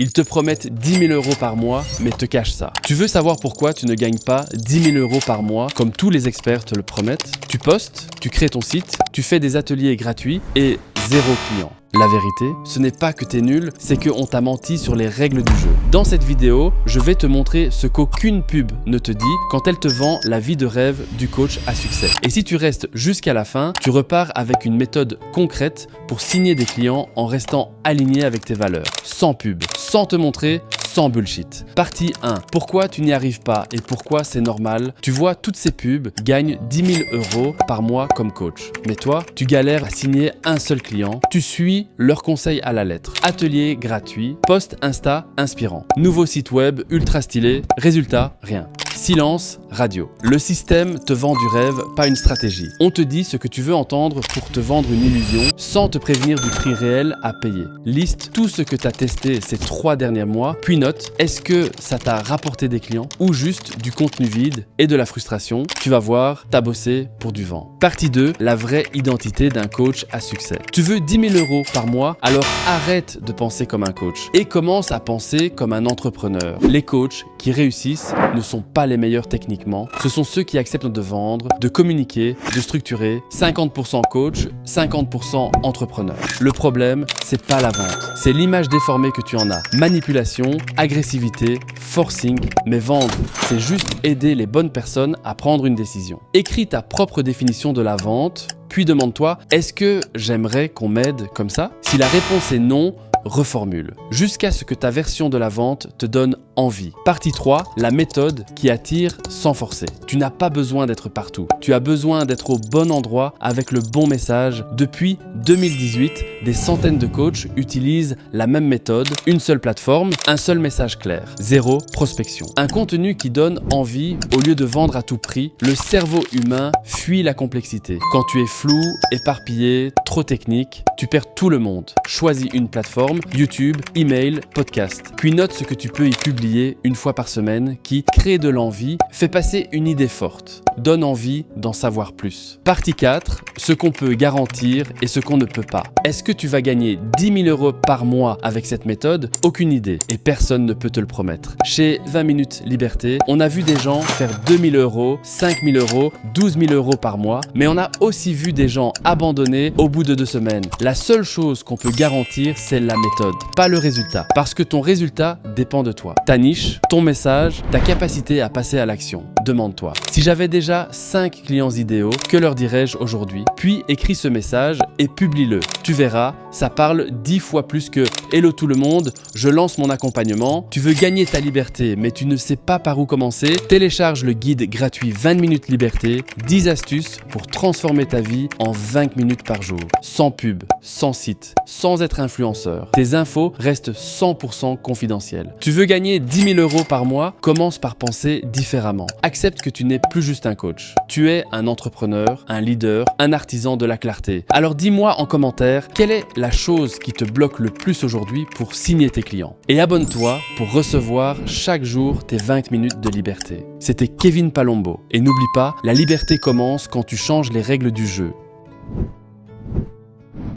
Ils te promettent 10 000 € par mois, mais te cachent ça. Tu veux savoir pourquoi tu ne gagnes pas 10 000 € par mois, comme tous les experts te le promettent? Tu postes, tu crées ton site, tu fais des ateliers gratuits et 0 client. La vérité, ce n'est pas que t'es nul, c'est qu'on t'a menti sur les règles du jeu. Dans cette vidéo, je vais te montrer ce qu'aucune pub ne te dit quand elle te vend la vie de rêve du coach à succès. Et si tu restes jusqu'à la fin, tu repars avec une méthode concrète pour signer des clients en restant aligné avec tes valeurs. Sans pub, sans te montrer, sans bullshit. Partie 1. Pourquoi tu n'y arrives pas et pourquoi c'est normal? Tu vois, toutes ces pubs gagnent 10 000 € par mois comme coach. Mais toi, tu galères à signer un seul client. Tu suis leurs conseils à la lettre. Atelier gratuit, post Insta inspirant. Nouveau site web ultra stylé. Résultat, rien. Silence radio. Le système te vend du rêve, pas une stratégie. On te dit ce que tu veux entendre pour te vendre une illusion sans te prévenir du prix réel à payer. Liste tout ce que tu as testé ces 3 derniers mois, puis note, est-ce que ça t'a rapporté des clients ou juste du contenu vide et de la frustration? Tu vas voir, t'as bossé pour du vent. Partie 2, la vraie identité d'un coach à succès. Tu veux 10 000 € par mois, alors arrête de penser comme un coach et commence à penser comme un entrepreneur. Les coachs qui réussissent ne sont pas les meilleurs techniquement, ce sont ceux qui acceptent de vendre, de communiquer, de structurer. 50% coach, 50% entrepreneur. Le problème, c'est pas la vente, c'est l'image déformée que tu en as. Manipulation, agressivité, forcing, mais vendre, c'est juste aider les bonnes personnes à prendre une décision. Écris ta propre définition de la vente, puis demande-toi, est-ce que j'aimerais qu'on m'aide comme ça? Si la réponse est non, reformule, jusqu'à ce que ta version de la vente te donne envie. Partie 3, la méthode qui attire sans forcer. Tu n'as pas besoin d'être partout. Tu as besoin d'être au bon endroit avec le bon message. Depuis 2018, des centaines de coachs utilisent la même méthode, une seule plateforme, un seul message clair. 0 prospection. Un contenu qui donne envie au lieu de vendre à tout prix. Le cerveau humain fuit la complexité. Quand tu es flou, éparpillé, trop technique, tu perds tout le monde. Choisis une plateforme, YouTube, email, podcast. Puis note ce que tu peux y publier une fois par semaine qui crée de l'envie, fait passer une idée forte, donne envie d'en savoir plus. Partie 4, ce qu'on peut garantir et ce qu'on ne peut pas. Est-ce que tu vas gagner 10 000 € par mois avec cette méthode? Aucune idée et personne ne peut te le promettre. Chez 20 minutes liberté, on a vu des gens faire 2 000 €, 5 000 €, 12 000 € par mois, mais on a aussi vu des gens abandonner au bout de 2 semaines. La seule chose qu'on peut garantir, c'est la méthode, pas le résultat, parce que ton résultat dépend de toi. Ta niche, ton message, ta capacité à passer à l'action. Demande-toi, si j'avais déjà 5 clients idéaux, que leur dirais-je aujourd'hui? Puis écris ce message et publie-le. Tu verras, ça parle 10 fois plus que « Hello tout le monde, je lance mon accompagnement ». Tu veux gagner ta liberté, mais tu ne sais pas par où commencer? Télécharge le guide gratuit 20 minutes liberté, 10 astuces pour transformer ta vie en 20 minutes par jour. Sans pub, sans site, sans être influenceur. Tes infos restent 100% confidentielles. Tu veux gagner 10 000 € par mois? Commence par penser différemment. Accepte que tu n'es plus juste un coach. Tu es un entrepreneur, un leader, un artisan de la clarté. Alors dis-moi en commentaire, quelle est la chose qui te bloque le plus aujourd'hui pour signer tes clients? Et abonne-toi pour recevoir chaque jour tes 20 minutes de liberté. C'était Kevin Palombo. Et n'oublie pas, la liberté commence quand tu changes les règles du jeu.